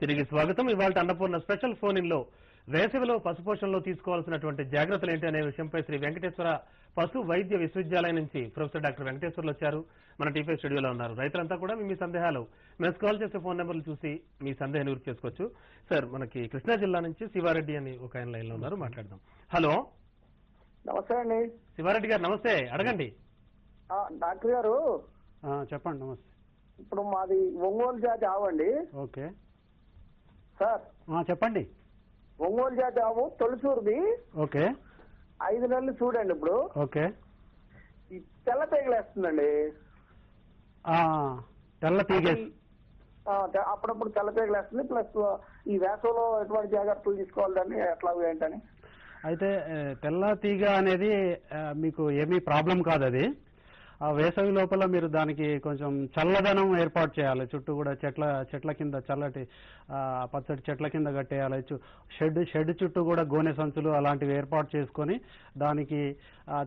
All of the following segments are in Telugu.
తిరిగి స్వాగతం. ఇవాళ అన్నపూర్ణ స్పెషల్ ఫోన్ ఇన్ లో వేసవిలో పశుపోషణలో తీసుకోవాల్సినటువంటి జాగ్రత్తలు ఏంటి అనే విషయంపై శ్రీ వెంకటేశ్వర పశు వైద్య విశ్వవిద్యాలయం నుంచి ప్రొఫెసర్ డాక్టర్ వెంకటేశ్వర్లు వచ్చారు. మన టీపీ స్టూడియోలో ఉన్నారు. రైతులంతా కూడా మీ సందేహాలు మేము కాల్ చేసే ఫోన్ నెంబర్లు చూసి మీ సందేహం నివృత్తి చేసుకోవచ్చు. సార్, మనకి కృష్ణా జిల్లా నుంచి శివారెడ్డి అని ఒక ఆయన లైన్ లో ఉన్నారు, మాట్లాడదాం. హలో, నమస్తే అండి. శివారెడ్డి గారు నమస్తే, అడగండి. డాక్టర్ గారు చెప్పండి. నమస్తే. ఇప్పుడు మాది ఒంగోలు జాతి ఆవు అండి. ఓకే సార్ చెప్పండి. ఒంగోలు జాతి ఆవు తొలిసూరుది. ఓకే 5 నెలలు చూడండి. ఇప్పుడు ఓకే ఈ తెల్ల తీగలేస్తుందండి. తెల్ల తీగ అప్పుడప్పుడు తెల్ల తీగలేస్తుంది. ప్లస్ ఈ వేసవిలో ఎటువంటి జాగ్రత్తలు తీసుకోవాలి దాన్ని ఎట్లా ఏంటని. అయితే తెల్ల తీగ అనేది మీకు ఏమీ ప్రాబ్లం కాదు. అది ఆ వేసవి లోపల మీరు దానికి కొంచెం చల్లదనం ఏర్పాటు చేయాలి. చుట్టూ కూడా చెట్ల కింద చల్లటి పచ్చటి చెట్ల కింద కట్టేయాలి. షెడ్ చుట్టూ కూడా గోనె సంచులు అలాంటివి ఏర్పాటు చేసుకొని దానికి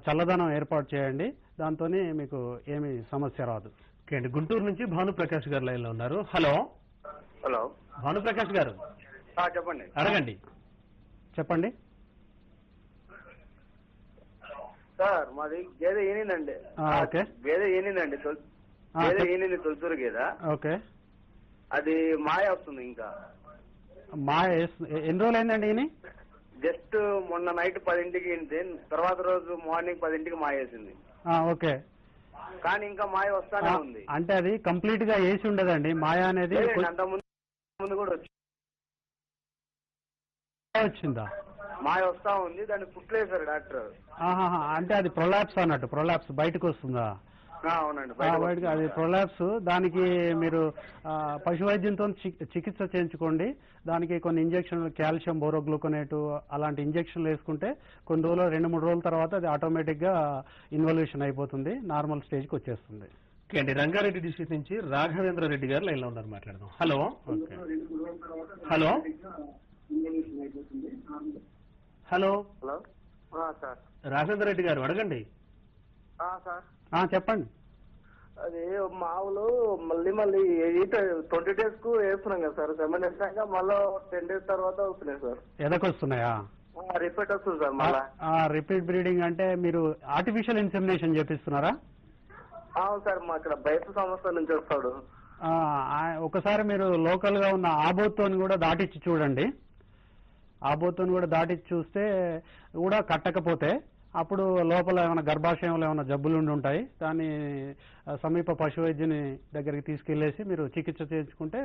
చల్లదనం ఏర్పాటు చేయండి. దాంతో మీకు ఏమీ సమస్య రాదు. ఓకే అండి. గుంటూరు నుంచి భానుప్రకాష్ గారు లైన్ లో ఉన్నారు. హలో హలో భానుప్రకాష్ గారు చెప్పండి. అడగండి. చెప్పండి. సార్ మాది గేదె ఈనిందండి. ఓకే గేదె ఈనిందండి. గేదె ఈనింది తొలిసూరు గేదె. ఓకే అది మాయ వస్తుంది. ఇంకా మాయ ఎన్ని రోజులు అయిందండి ఈయన? జస్ట్ మొన్న నైట్ 10ంటికి ఈనింది. తర్వాత రోజు మార్నింగ్ 10ంటికి మాయ వేసింది. ఓకే కానీ ఇంకా మాయ వస్తానే ఉంది. అంటే అది కంప్లీట్ గా వేసి ఉండదండి. మాయ అనేది అంత ముందు కూడా వచ్చిందా? మాయ వస్తా ఉంది. దాన్ని పుట్లేశారు డాక్టర్. అంటే అది ప్రొలాప్స్ అన్నట్టు. ప్రొలాప్స్ బయటకు వస్తుందా? అవునండి, బయటకు. అది ప్రొలాప్స్. దానికి మీరు పశు వైద్యంతో చికిత్స చేయించుకోండి. దానికి కొన్ని ఇంజక్షన్లు, కాల్షియం, బోరోగ్లూకోనేట్ అలాంటి ఇంజక్షన్లు వేసుకుంటే కొన్ని రోజులు 2-3 రోజుల తర్వాత అది ఆటోమేటిక్ గా ఇన్వల్యూషన్ అయిపోతుంది, నార్మల్ స్టేజ్ కి వచ్చేస్తుంది. ఓకే అండి. రంగారెడ్డి డిస్ట్రిక్ట్ నుంచి రాఘవేంద్ర రెడ్డి గారు లైన్ లో ఉన్నారు, మాట్లాడదాం. Hello hello hello sir Raghavendra Reddy గారు అడగండి. సార్ చెప్పండి. అది మావులు మళ్ళీ 20 days కు వేస్తున్నాం కదా సార్. 7 days దాకా మళ్ళీ 10 days తర్వాత వస్తున్నాయి సార్. ఎదకొస్తున్నాయా? రిపీట్ వస్తుంది సార్ మళ్ళా. రిపీట్ బ్రీడింగ్ అంటే మీరు ఆర్టిఫిషియల్ ఇన్సెమినేషన్ చేపిస్తున్నారా? అవును సార్, మా ఇక్కడ బయట సంస్థ నుంచి వస్తాడు. ఒకసారి మీరు లోకల్ గా ఉన్న ఆబోత్తోని కూడా దాటిచ్చి చూడండి. ఆబోత్తోని కూడా దాటిచ్చి చూస్తే కూడా కట్టకపోతే అప్పుడు లోపల ఏమైనా గర్భాశయంలో ఏమైనా జబ్బులు ఉండి ఉంటాయి. దాన్ని సమీప పశు వైద్యుని దగ్గరికి తీసుకెళ్లేసి మీరు చికిత్స చేయించుకుంటే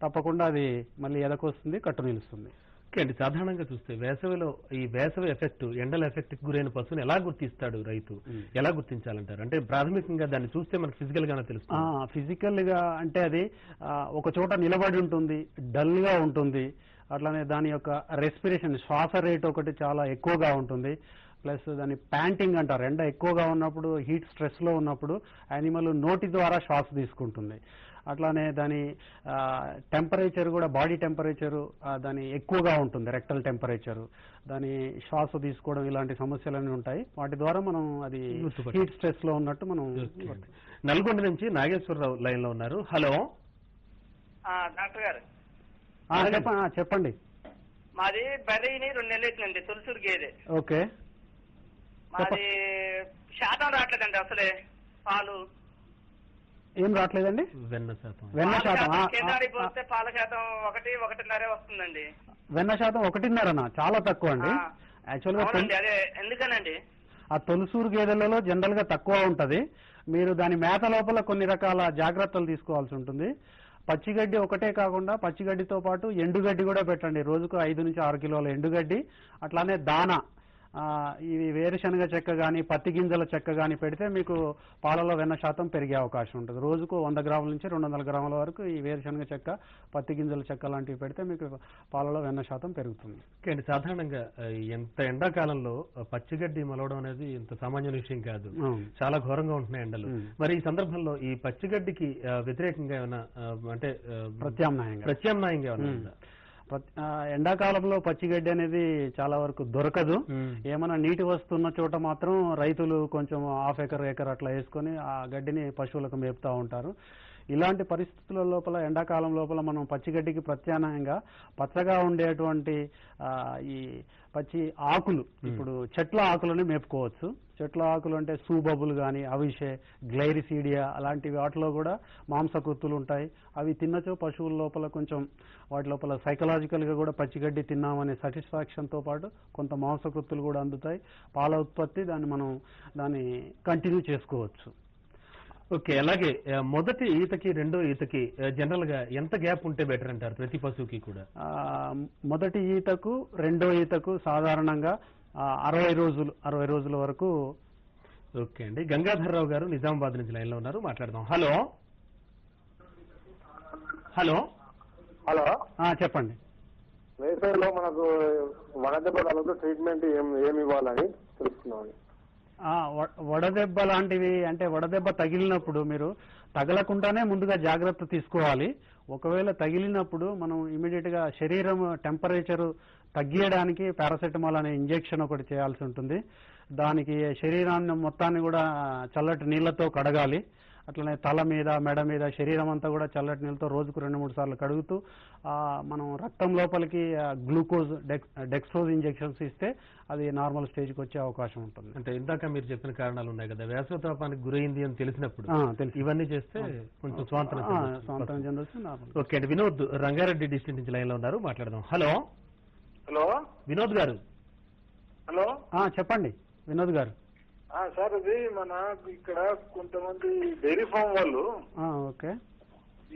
తప్పకుండా అది మళ్ళీ ఎదకొస్తుంది, కట్టు నిలుస్తుంది. ఓకే అండి. సాధారణంగా చూస్తే వేసవిలో ఈ వేసవి ఎఫెక్ట్, ఎండల ఎఫెక్ట్ గురైన పశువుని ఎలా గుర్తిస్తాడు రైతు? ఎలా గుర్తించాలంటారు? అంటే ప్రాథమికంగా దాన్ని చూస్తే మనకు ఫిజికల్ గానే తెలుస్తుంది. ఫిజికల్ గా అంటే అది ఒక చోట నిలబడి ఉంటుంది, డల్ గా ఉంటుంది. అట్లానే దాని యొక్క రెస్పిరేషన్, శ్వాస రేట్ ఒకటి చాలా ఎక్కువగా ఉంటుంది. ప్లస్ దాని ప్యాంటింగ్ అంటారు. ఎండ ఎక్కువగా ఉన్నప్పుడు, హీట్ స్ట్రెస్ లో ఉన్నప్పుడు యానిమల్ నోటి ద్వారా శ్వాస తీసుకుంటుంది. అట్లానే దాని టెంపరేచర్ కూడా, బాడీ టెంపరేచరు దాని ఎక్కువగా ఉంటుంది, రెక్టల్ టెంపరేచరు. దాని శ్వాస తీసుకోవడం ఇలాంటి సమస్యలన్నీ ఉంటాయి. వాటి ద్వారా మనం అది హీట్ స్ట్రెస్ లో ఉన్నట్టు మనం. నల్గొండ నుంచి నాగేశ్వరరావు లైన్ లో ఉన్నారు. హలో డాక్టర్ గారు చెప్పండి. మాది బర్రీని 2 నెలలు అవుతుందండి. తొలిసూరు గేదె. ఓకే. మాది శాతం రావట్లేదండి అసలే. పాలు ఏం రావట్లేదండి? వెన్న శాతం. పోస్తే పాల శాతం 1-1.5 వస్తుందండి. వెన్న శాతం 1.5 చాలా తక్కువ అండి. యాక్చువల్ గా అదే ఎందుకనండి? ఆ తొలిసూరు గేదెలలో జనరల్ గా తక్కువ ఉంటది. మీరు దాని మేత లోపల కొన్ని రకాల జాగ్రత్తలు తీసుకోవాల్సి ఉంటుంది. పచ్చిగడ్డి ఒకటే కాకుండా పచ్చిగడ్డితో పాటు ఎండుగడ్డి కూడా పెట్టండి. రోజుకు 5-6 కిలోల ఎండుగడ్డి. అట్లానే దానా, ఇవి వేరుశనగ చెక్క గాని, పత్తి గింజల చెక్క గాని పెడితే మీకు పాలలో వెన్న శాతం పెరిగే అవకాశం ఉంటుంది. రోజుకు 100 గ్రాముల నుంచి 200 గ్రాముల వరకు ఈ వేరుశనగ చెక్క, పత్తి గింజల చెక్క లాంటివి పెడితే మీకు పాలలో వెన్న శాతం పెరుగుతుంది. ఓకే. సాధారణంగా ఎంత ఎండాకాలంలో పచ్చిగడ్డి మలవడం అనేది ఇంత సామాన్య విషయం కాదు. చాలా ఘోరంగా ఉంటున్నాయి ఎండలు. మరి ఈ సందర్భంలో ఈ పచ్చిగడ్డికి వ్యతిరేకంగా ఏమైనా అంటే ప్రత్యామ్నాయంగా ఏమైనా ఉందా? ఎండాకాలంలో పచ్చిగడ్డి అనేది చాలా వరకు దొరకదు. ఏమైనా నీటి వస్తున్న చోట మాత్రం రైతులు కొంచెం హాఫ్ ఎకర్ అట్లా వేసుకొని ఆ గడ్డిని పశువులకు మేపుతా ఉంటారు. ఇలాంటి పరిస్థితుల లోపల ఎండాకాలం లోపల మనం పచ్చిగడ్డికి ప్రత్యామ్నాయంగా పచ్చగా ఉండేటువంటి ఈ పచ్చి ఆకులు, ఇప్పుడు చెట్ల ఆకులని మేపుకోవచ్చు. చెట్ల ఆకులు అంటే సూబబులు కానీ, అవిషే, గ్లైరిసీడియా అలాంటి వాటిలో కూడా మాంసకృత్తులు ఉంటాయి. అవి తిన్నచో పశువుల లోపల కొంచెం వాటి లోపల సైకలాజికల్ గా కూడా పచ్చిగడ్డి తిన్నామనే సాటిస్ఫాక్షన్ తో పాటు కొంత మాంసకృత్తులు కూడా అందుతాయి. పాల ఉత్పత్తి దాన్ని కంటిన్యూ చేసుకోవచ్చు. ఓకే, అలాగే మొదటి ఈతకి రెండో ఈతకి జనరల్ గా ఎంత గ్యాప్ ఉంటే బెటర్ అంటారు ప్రతి పశువుకి కూడా? మొదటి ఈతకు రెండో ఈతకు సాధారణంగా 60 రోజుల వరకు. ఓకే అండి, గంగాధర్రావు గారు నిజామాబాద్ నుంచి లైన్ లో ఉన్నారు, మాట్లాడదాం. హలో హలో హలో, చెప్పండి. వేసవిలో మనకు వడదెబ్బ తగలితే ట్రీట్మెంట్ ఏమి ఇవ్వాలని తెలుస్తున్నాం. వడదెబ్బ లాంటివి అంటే వడదెబ్బ తగిలినప్పుడు మీరు తగలకుండానే ముందుగా జాగ్రత్త తీసుకోవాలి. ఒకవేళ తగిలినప్పుడు మనం ఇమీడియట్ గా శరీరం టెంపరేచర్ తగ్గియడానికి పారాసెటమాల్ అనే ఇంజెక్షన్ ఒకటి చేయాల్సి ఉంటుంది. దానికి శరీరాన్ని మొత్తాన్ని కూడా చల్లటి నీళ్లతో కడగాలి. అట్లనే తల మీద, మెడ మీద, శరీరం అంతా కూడా చల్లటి నీళ్ళతో రోజుకు 2-3 సార్లు కడుగుతూ మనం రక్తం లోపలికి గ్లూకోజ్, డెక్స్ట్రోజ్ ఇంజెక్షన్స్ ఇస్తే అది నార్మల్ స్టేజ్కి వచ్చే అవకాశం ఉంటుంది. అంటే ఇందాక మీరు చెప్పిన కారణాలు ఉన్నాయి కదా, వేసవి తాపానికి గురైంది అని తెలిసినప్పుడు ఇవన్నీ చేస్తే కొంచెం స్వాంతనం చెందొచ్చు. నార్మల్. ఓకే అండి, వినోద్ రంగారెడ్డి డిస్ట్రిక్ట్ నుంచి లైన్ లో ఉన్నారు, మాట్లాడదాం. హలో హలో, వినోద్ గారు. హలో, చెప్పండి వినోద్ గారు. సార్, అది మన ఇక్కడ కొంతమంది డైరీ ఫామ్ వాళ్ళు ఓకే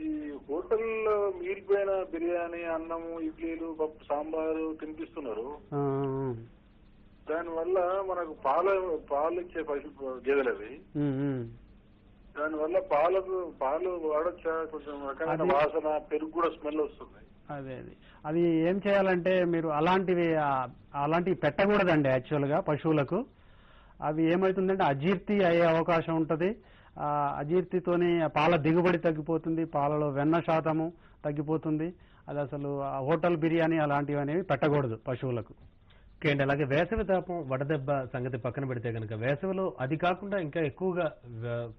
ఈ హోటల్లో మిగిలిపోయిన బిర్యానీ, అన్నము, ఇడ్లీలు, పప్పు, సాంబారు తినిపిస్తున్నారు. దానివల్ల మనకు పాలు ఇచ్చే గేదెలు అవి. దానివల్ల పాలు వాడచ్చా? కొంచెం రకమైన వాసన, పెరుగు కూడా స్మెల్ వస్తుంది. అది ఏం చేయాలంటే మీరు అలాంటివి పెట్టకూడదండి. యాక్చువల్ గా పశువులకు అవి ఏమవుతుందంటే అజీర్తి అయ్యే అవకాశం ఉంటుంది. అజీర్తితోని పాల దిగుబడి తగ్గిపోతుంది, పాలలో వెన్న శాతము తగ్గిపోతుంది. అది అసలు హోటల్ బిర్యానీ అలాంటివి అనేవి పెట్టకూడదు పశువులకు. ఓకే, అలాగే వేసవి తాపం, వడదెబ్బ సంగతి పక్కన పెడితే కనుక వేసవిలో అది కాకుండా ఇంకా ఎక్కువగా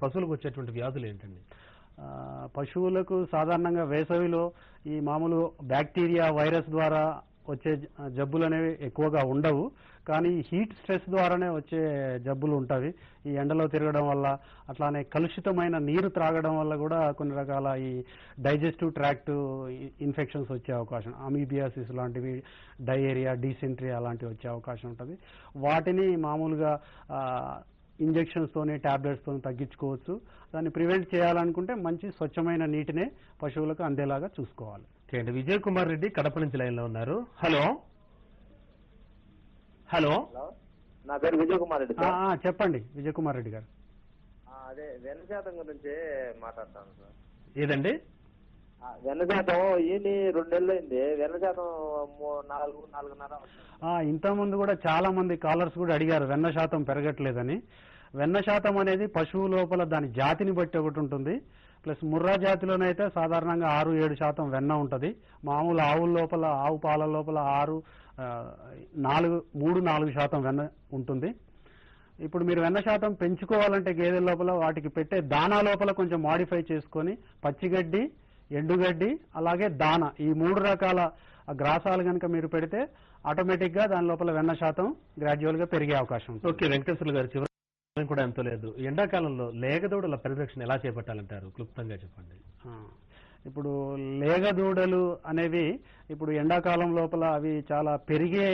పశువులకు వచ్చేటువంటి వ్యాధులు ఏంటండి? పశువులకు సాధారణంగా వేసవిలో ఈ మామూలు బ్యాక్టీరియా, వైరస్ ద్వారా వచ్చే జబ్బులు అనేవి ఎక్కువగా ఉండవు. కానీ హీట్ స్ట్రెస్ ద్వారానే వచ్చే జబ్బులు ఉంటాయి. ఈ ఎండలో తిరగడం వల్ల, అట్లానే కలుషితమైన నీరు త్రాగడం వల్ల కూడా కొన్ని రకాల ఈ డైజెస్టివ్ ట్రాక్ట్ ఇన్ఫెక్షన్స్ వచ్చే అవకాశం, అమీబియాసిస్ లాంటివి, డయేరియా, డీసెంట్రీ అలాంటివి వచ్చే అవకాశం ఉంటుంది. వాటిని మామూలుగా ఇంజెక్షన్స్ తోని, టాబ్లెట్స్ తోని తగ్గించుకోవచ్చు. దాన్ని ప్రివెంట్ చేయాలనుకుంటే మంచి స్వచ్ఛమైన నీటినే పశువులకు అందేలాగా చూసుకోవాలి. విజయ్ కుమార్ రెడ్డి కడప నుంచి లైన్ లో ఉన్నారు. హలో హలో, నా పేరు విజయ్ కుమార్ రెడ్డి. చెప్పండి విజయ్ కుమార్ రెడ్డి గారు. అదే వెన్న శాతం గురించి మాట్లాడతాను సార్. ఏదండి? వెన్న శాతం ఈయన 2 నెలలు అయింది. వెన్న శాతం 4.5. ఇంతకుముందు కూడా చాలా మంది కాలర్స్ కూడా అడిగారు వెన్న శాతం పెరగట్లేదని. వెన్న శాతం అనేది పశువు లోపల దాని జాతిని బట్టి ఒకటి ఉంటుంది. ప్లస్ ముర్రా జాతిలోనైతే సాధారణంగా 6-7% వెన్న ఉంటుంది. మామూలు ఆవుల లోపల, ఆవు పాల లోపల 3-4% వెన్న ఉంటుంది. ఇప్పుడు మీరు వెన్న శాతం పెంచుకోవాలంటే గేదెల లోపల వాటికి పెట్టే దానా లోపల కొంచెం మాడిఫై చేసుకొని పచ్చిగడ్డి, ఎండుగడ్డి, అలాగే దాన, ఈ 3 రకాల గ్రాసాలు కనుక మీరు పెడితే ఆటోమేటిక్ గా దాని లోపల వెన్న శాతం గ్రాడ్యువల్ గా పెరిగే అవకాశం ఉంటుంది. ఓకే వెంకటేశ్వర గారు, చివరి కూడా ఎంతో లేదు, ఎండాకాలంలో లేగదూడల పరిరక్షణ ఎలా చేపట్టాలంటారు? క్లుప్తంగా చెప్పండి. ఇప్పుడు లేగదూడలు అనేవి ఇప్పుడు ఎండాకాలం లోపల అవి చాలా పెరిగే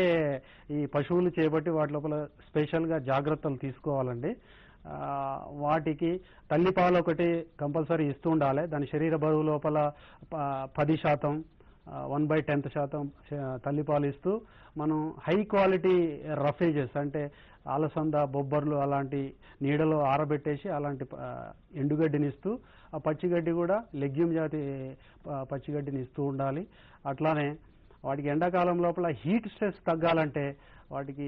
ఈ పశువులు చేపట్టి వాటి లోపల స్పెషల్ గా జాగ్రత్తలు తీసుకోవాలండి. వాటికి తల్లిపాలు ఒకటి కంపల్సరీ ఇస్తూ ఉండాలి. దాని శరీర బరువు లోపల 10%, 1/10% తల్లిపాలు ఇస్తూ మనం హై క్వాలిటీ రఫేజెస్ అంటే అలసంద, బొబ్బర్లు అలాంటి నీడలో ఆరబెట్టేసి అలాంటి ఎండుగడ్డిని ఇస్తూ, ఆ పచ్చిగడ్డి కూడా లెగ్యూమ్ జాతి పచ్చిగడ్డిని ఇస్తూ ఉండాలి. అట్లానే వాటికి ఎండాకాలం లోపల హీట్ స్ట్రెస్ తగ్గాలంటే వాటికి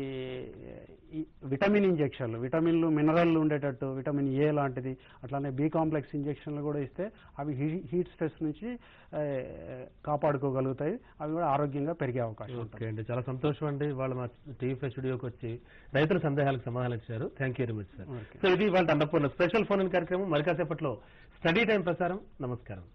ఈ విటమిన్ ఇంజెక్షన్లు, విటమిన్లు మినరల్లు ఉండేటట్టు విటమిన్ ఏ లాంటిది, అట్లానే బి కాంప్లెక్స్ ఇంజెక్షన్లు కూడా ఇస్తే అవి హీట్ స్ట్రెస్ నుంచి కాపాడుకోగలుగుతాయి. అవి కూడా ఆరోగ్యంగా పెరిగే అవకాశం ఉంటుంది. ఓకే అండి, చాలా సంతోషం అండి. వాళ్ళు మా టీవీ స్టూడియోకి వచ్చి రైతుల సందేహాలకు సమాధానం ఇచ్చారు. Thank you very much sir. So ఇది వాళ్ళ అన్నపూర్ణ స్పెషల్ ఫోన్ ఇన్ కార్యక్రమం. మరి కాసేపట్లో స్టడీ టైం ప్రసారం. నమస్కారం.